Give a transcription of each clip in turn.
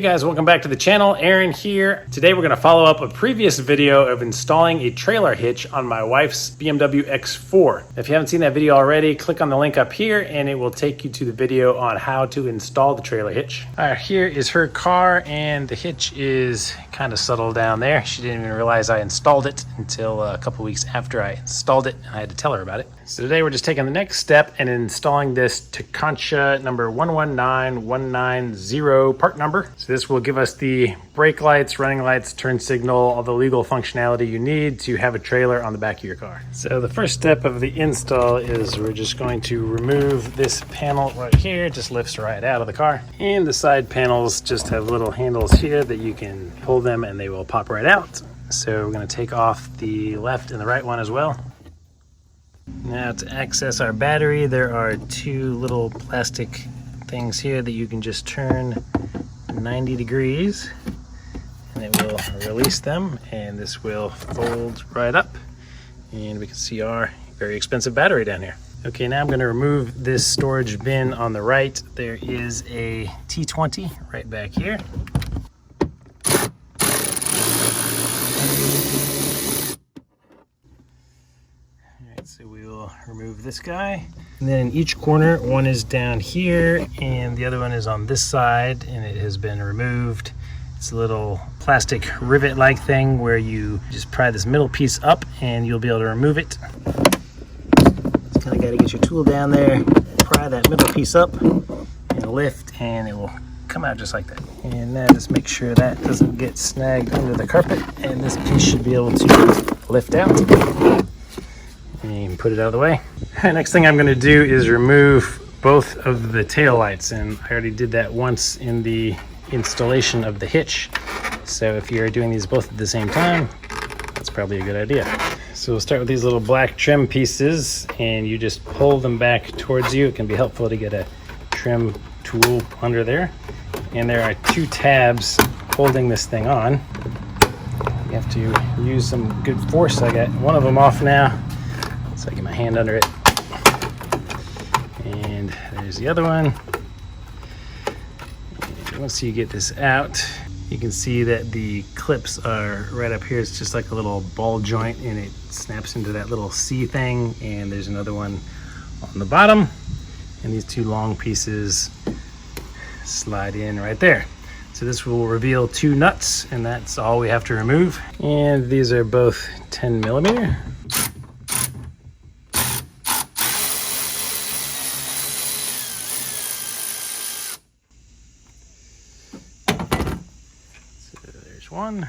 Hey guys, welcome back to the channel. Aaron here. Today we're going to follow up a previous video of installing a trailer hitch on my wife's BMW X4. If you haven't seen that video already, click on the link up here and it will take you to the video on how to install the trailer hitch. All right, here is her car and the hitch is kind of subtle down there. She didn't even realize I installed it until a couple weeks after I installed it. I had to tell her about it. So today we're just taking the next step and installing this Tekonsha number 119190 part number. So this will give us the brake lights, running lights, turn signal, all the legal functionality you need to have a trailer on the back of your car. So the first step of the install is we're just going to remove this panel right here. It just lifts right out of the car. And the side panels just have little handles here that you can pull them and they will pop right out. So we're going to take off the left and the right one as well. Now to access our battery, there are two little plastic things here that you can just turn 90 degrees and it will release them, and this will fold right up and we can see our very expensive battery down here. Okay, now I'm going to remove this storage bin on the right. There is a T20 right back here. So we will remove this guy. And then in each corner, one is down here and the other one is on this side and it has been removed. It's a little plastic rivet-like thing where you just pry this middle piece up and you'll be able to remove it. Just kind of got to get your tool down there, pry that middle piece up and lift, and it will come out just like that. And now just make sure that doesn't get snagged under the carpet, and this piece should be able to lift out. And put it out of the way. Next thing I'm going to do is remove both of the tail lights, and I already did that once in the installation of the hitch. So if you're doing these both at the same time, that's probably a good idea. So we'll start with these little black trim pieces and you just pull them back towards you. It can be helpful to get a trim tool under there. And there are two tabs holding this thing on. You have to use some good force. I got one of them off now. So I get my hand under it. And there's the other one. And once you get this out, you can see that the clips are right up here. It's just like a little ball joint and it snaps into that little C thing. And there's another one on the bottom. And these two long pieces slide in right there. So this will reveal two nuts, and that's all we have to remove. And these are both 10 millimeter. One.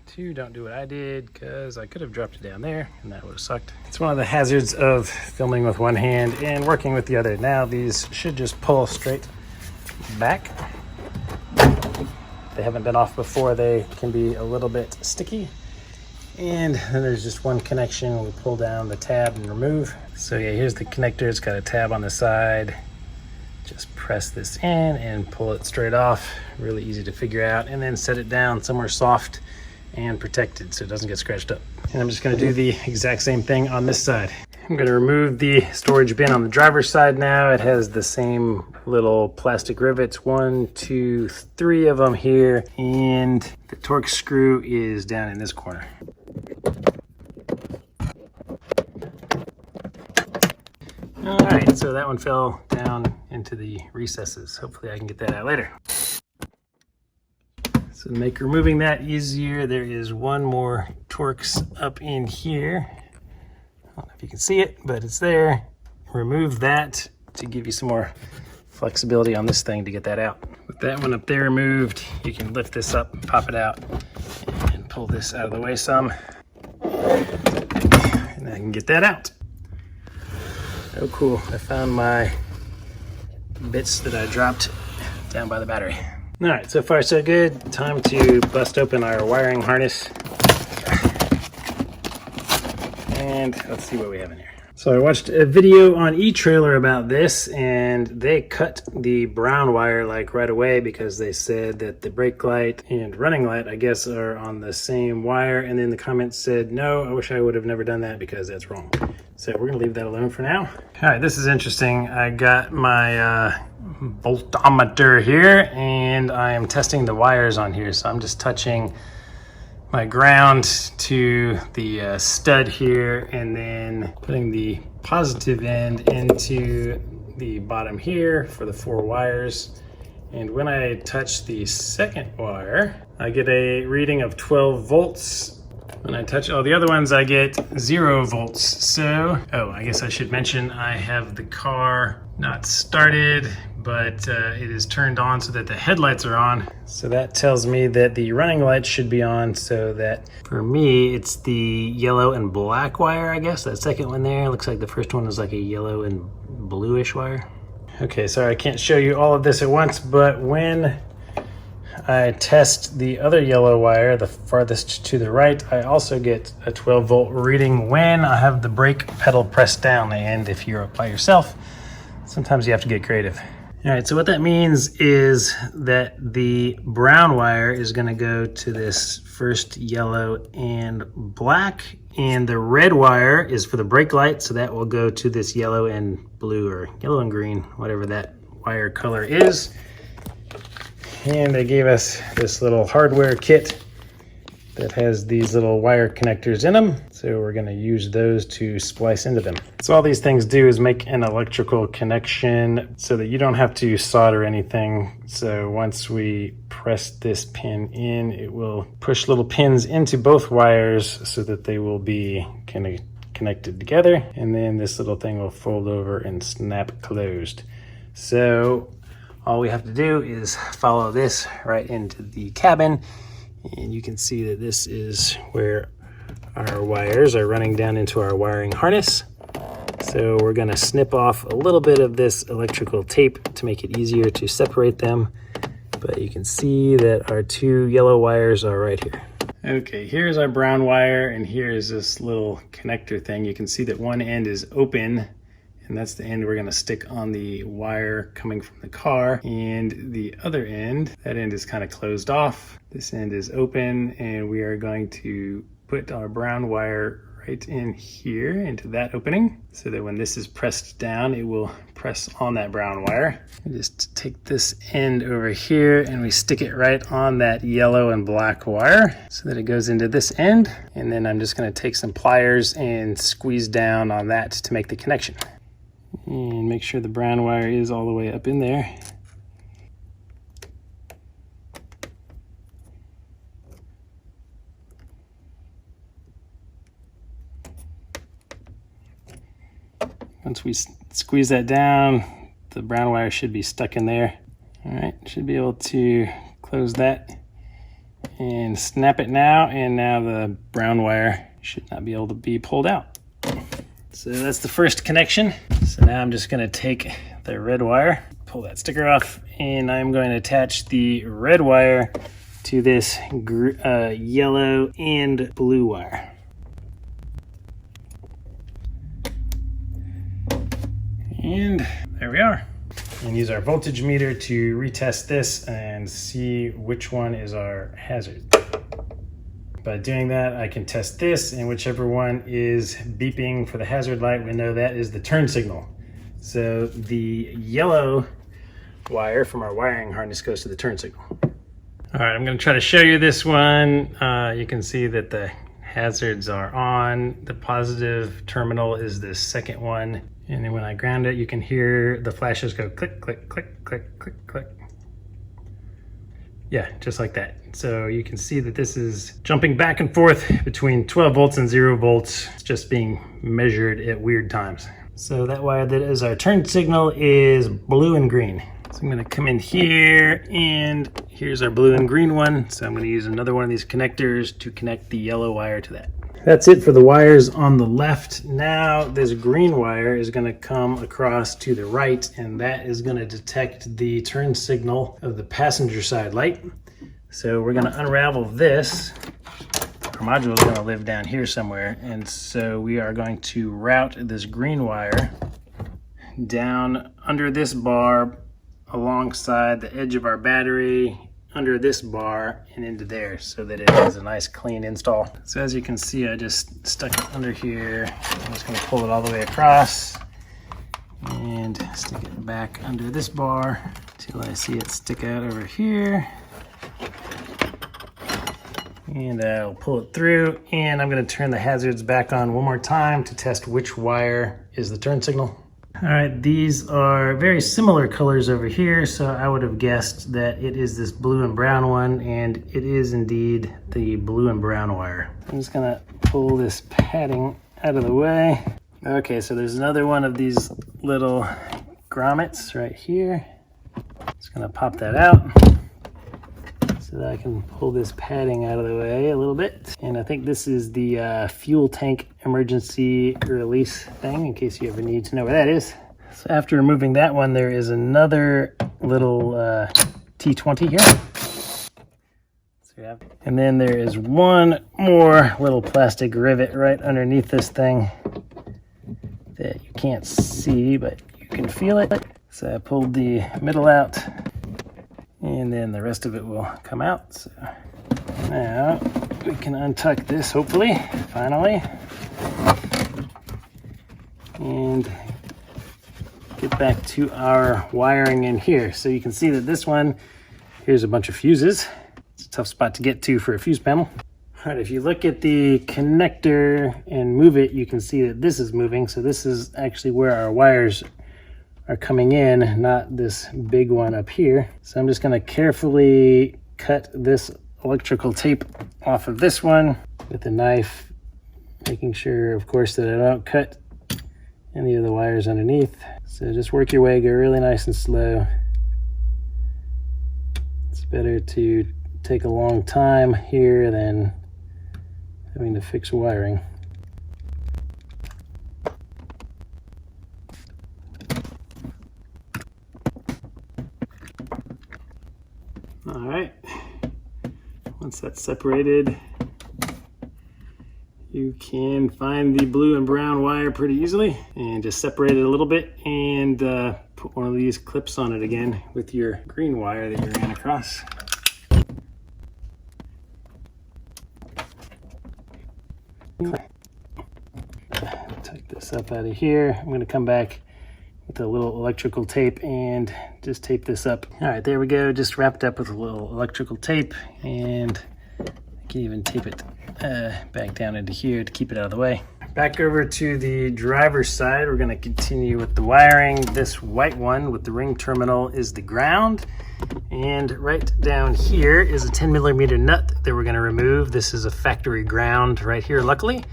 Two, don't do what I did because I could have dropped it down there and that would have sucked. It's one of the hazards of filming with one hand and working with the other. Now these should just pull straight back. If they haven't been off before, they can be a little bit sticky. And then there's just one connection. We'll pull down the tab and remove. So yeah, here's the connector. It's got a tab on the side. Just press this in and pull it straight off. Really easy to figure out. And then set it down somewhere soft and protected so it doesn't get scratched up. And I'm just gonna do the exact same thing on this side. I'm gonna remove the storage bin on the driver's side now. It has the same little plastic rivets, 1, 2, 3 of them here. And the torque screw is down in this corner. All right, so that one fell down into the recesses. Hopefully I can get that out later. So to make removing that easier, there is one more Torx up in here. I don't know if you can see it, but it's there. Remove that to give you some more flexibility on this thing to get that out. With that one up there removed, you can lift this up, pop it out, and pull this out of the way some. And I can get that out. Oh cool, I found my bits that I dropped down by the battery. All right, so far so good. Time to bust open our wiring harness. And let's see what we have in here. So I watched a video on eTrailer about this, and they cut the brown wire like right away because they said that the brake light and running light, I guess, are on the same wire. And then the comments said, no, I wish I would have never done that because that's wrong. So we're gonna leave that alone for now. All right, this is interesting. I got my voltometer here and I am testing the wires on here. So I'm just touching my ground to the stud here and then putting the positive end into the bottom here for the 4 wires. And when I touch the second wire, I get a reading of 12 volts. When I touch all the other ones, I get 0 volts. So, I guess I should mention I have the car not started, but it is turned on so that the headlights are on. So that tells me that the running lights should be on, so that for me, it's the yellow and black wire, I guess. That second one there, looks like the first one was like a yellow and bluish wire. Okay, sorry I can't show you all of this at once, but when I test the other yellow wire, the farthest to the right, I also get a 12 volt reading when I have the brake pedal pressed down. And if you're by yourself, sometimes you have to get creative. All right, so what that means is that the brown wire is gonna go to this first yellow and black, and the red wire is for the brake light, so that will go to this yellow and blue, or yellow and green, whatever that wire color is. And they gave us this little hardware kit that has these little wire connectors in them. So we're gonna use those to splice into them. So all these things do is make an electrical connection so that you don't have to solder anything. So once we press this pin in, it will push little pins into both wires so that they will be kind of connected together. And then this little thing will fold over and snap closed. So all we have to do is follow this right into the cabin. And you can see that this is where our wires are running down into our wiring harness. So we're gonna snip off a little bit of this electrical tape to make it easier to separate them. But you can see that our 2 yellow wires are right here. Okay, here's our brown wire, and here's this little connector thing. You can see that one end is open, and that's the end we're gonna stick on the wire coming from the car. And the other end, that end is kind of closed off. This end is open, and we are going to put our brown wire right in here into that opening so that when this is pressed down, it will press on that brown wire. We just take this end over here and we stick it right on that yellow and black wire so that it goes into this end. And then I'm just gonna take some pliers and squeeze down on that to make the connection. And make sure the brown wire is all the way up in there. Once we squeeze that down, the brown wire should be stuck in there. All right, should be able to close that and snap it now, and now the brown wire should not be able to be pulled out. So that's the first connection. So now I'm just gonna take the red wire, pull that sticker off, and I'm going to attach the red wire to this yellow and blue wire. And there we are. And use our voltage meter to retest this and see which one is our hazard. By doing that, I can test this, and whichever one is beeping for the hazard light, we know that is the turn signal. So the yellow wire from our wiring harness goes to the turn signal. All right, I'm gonna try to show you this one. You can see that the hazards are on. The positive terminal is the second one. And then when I ground it, you can hear the flashes go click, click, click, click, click, click. Yeah, just like that. So you can see that this is jumping back and forth between 12 volts and 0 volts. It's just being measured at weird times. So that wire that is our turn signal is blue and green. So I'm gonna come in here, and here's our blue and green one. So I'm gonna use another one of these connectors to connect the yellow wire to that. That's it for the wires on the left. Now this green wire is gonna come across to the right, and that is gonna detect the turn signal of the passenger side light. So we're gonna unravel this bumper module is going to live down here somewhere, and so we are going to route this green wire down under this bar alongside the edge of our battery, under this bar and into there, so that it has a nice clean install. So as you can see, I just stuck it under here. I'm just going to pull it all the way across and stick it back under this bar till I see it stick out over here. And I'll pull it through, and I'm going to turn the hazards back on one more time to test which wire is the turn signal. All right, these are very similar colors over here, so I would have guessed that it is this blue and brown one, and it is indeed the blue and brown wire. I'm just gonna pull this padding out of the way. Okay, so there's another one of these little grommets right here. Just gonna pop that out so that I can pull this padding out of the way a little bit. And I think this is the fuel tank emergency release thing, in case you ever need to know where that is. So after removing that one, there is another little T20 here. And then there is one more little plastic rivet right underneath this thing that you can't see, but you can feel it. So I pulled the middle out, and then the rest of it will come out. So now we can untuck this, hopefully, finally, and get back to our wiring in here. So you can see that this one, here's a bunch of fuses. It's a tough spot to get to for a fuse panel. All right, if you look at the connector and move it, you can see that this is moving. So this is actually where our wires are coming in, not this big one up here. So I'm just gonna carefully cut this electrical tape off of this one with a knife, making sure, of course, that I don't cut any of the wires underneath. So just work your way, go really nice and slow. It's better to take a long time here than having to fix wiring. All right, once that's separated, you can find the blue and brown wire pretty easily, and just separate it a little bit and put one of these clips on it again with your green wire that you ran across. Take this up out of here. I'm going to come back with a little electrical tape and just tape this up. All right, there we go. Just wrapped up with a little electrical tape, and I can even tape it back down into here to keep it out of the way. Back over to the driver's side, we're going to continue with the wiring. This white one with the ring terminal is the ground, and right down here is a 10mm nut that we're going to remove. This is a factory ground right here, luckily.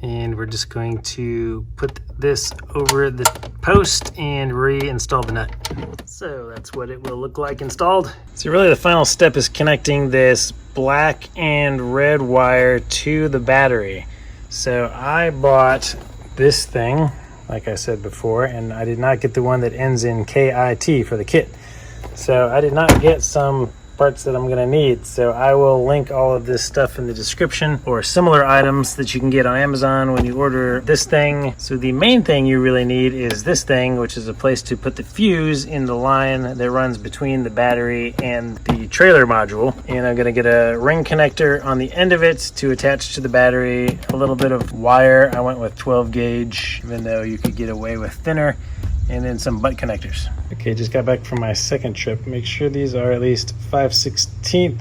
And we're just going to put this over the post and reinstall the nut. So that's what it will look like installed. So really the final step is connecting this black and red wire to the battery. So I bought this thing, like I said before, and I did not get the one that ends in KIT for the kit. So I did not get some parts that I'm going to need. So I will link all of this stuff in the description, or similar items that you can get on Amazon when you order this thing. So the main thing you really need is this thing, which is a place to put the fuse in the line that runs between the battery and the trailer module. And I'm going to get a ring connector on the end of it to attach to the battery, a little bit of wire. I went with 12 gauge, even though you could get away with thinner, and then some butt connectors. Okay, just got back from my second trip. Make sure these are at least 5/16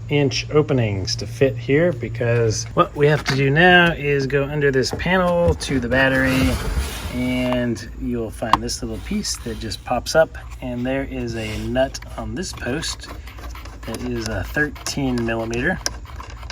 inch openings to fit here, because what we have to do now is go under this panel to the battery, and you'll find this little piece that just pops up, and there is a nut on this post that is a 13mm.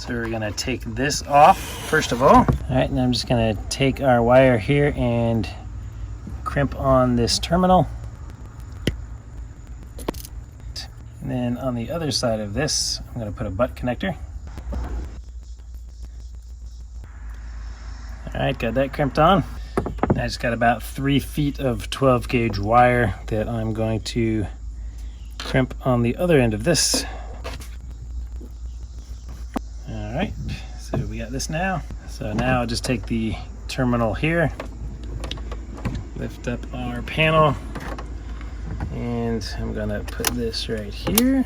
So we're gonna take this off first of all. All right, and I'm just gonna take our wire here and crimp on this terminal. And then on the other side of this, I'm going to put a butt connector. All right, got that crimped on. I just got about 3 feet of 12 gauge wire that I'm going to crimp on the other end of this. All right, so we got this now. So now I'll just take the terminal here, lift up our panel, and I'm gonna put this right here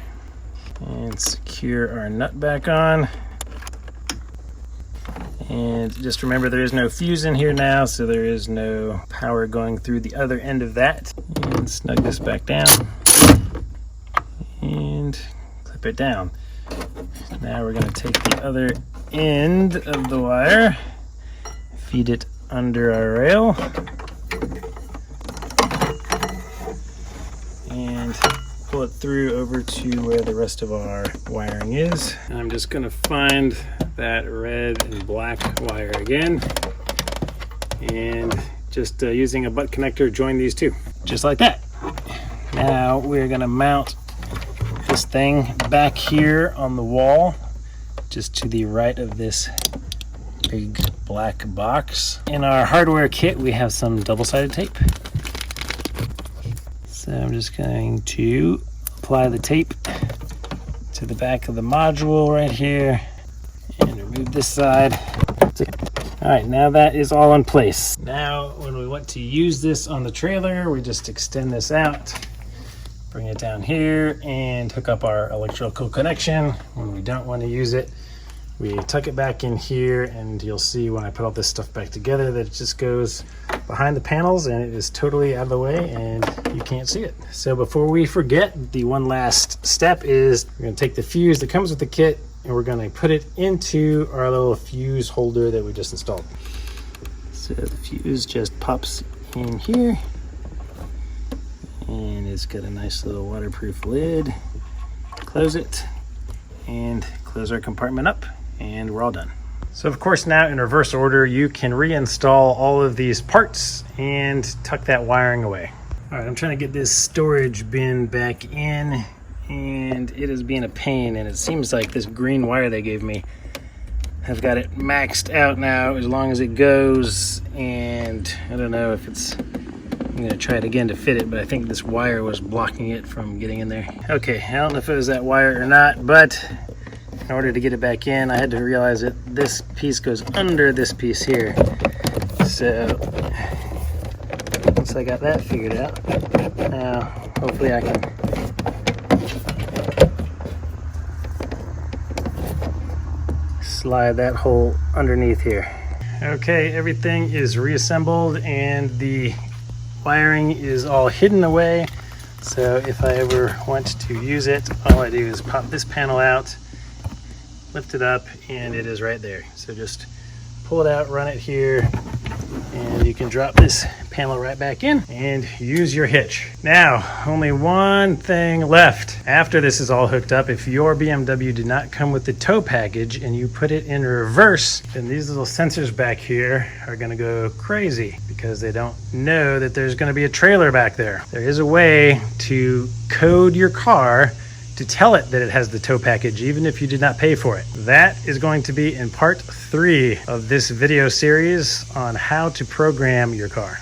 and secure our nut back on. And just remember, there is no fuse in here now, so there is no power going through the other end of that. And snug this back down and clip it down. Now we're going to take the other end of the wire, feed it under our rail, and pull it through over to where the rest of our wiring is. And I'm just going to find that red and black wire again, and just using a butt connector, join these two, just like that. Now we're going to mount this thing back here on the wall, just to the right of this big black box. In our hardware kit, we have some double-sided tape. So I'm just going to apply the tape to the back of the module right here and remove this side. All right, now that is all in place. Now, when we want to use this on the trailer, we just extend this out, bring it down here, and hook up our electrical connection. When we don't want to use it, we tuck it back in here, and you'll see when I put all this stuff back together that it just goes behind the panels and it is totally out of the way and you can't see it. So before we forget, the one last step is we're going to take the fuse that comes with the kit and we're going to put it into our little fuse holder that we just installed. So the fuse just pops in here, and it's got a nice little waterproof lid. Close it and close our compartment up, and we're all done. So of course, now in reverse order, you can reinstall all of these parts and tuck that wiring away. All right, I'm trying to get this storage bin back in, and it is being a pain, and it seems like this green wire they gave me, I've got it maxed out now as long as it goes, and I don't know if it's, I'm gonna try it again to fit it, but I think this wire was blocking it from getting in there. Okay, I don't know if it was that wire or not, but in order to get it back in, I had to realize that this piece goes under this piece here. So once I got that figured out, now hopefully I can slide that hole underneath here. Okay, everything is reassembled and the wiring is all hidden away. So if I ever want to use it, all I do is pop this panel out, lift it up, and it is right there. So just pull it out, run it here, and you can drop this panel right back in and use your hitch. Now, only one thing left. After this is all hooked up, if your BMW did not come with the tow package and you put it in reverse, then these little sensors back here are gonna go crazy because they don't know that there's gonna be a trailer back there. There is a way to code your car to tell it that it has the tow package, even if you did not pay for it. That is going to be in part 3 of this video series on how to program your car.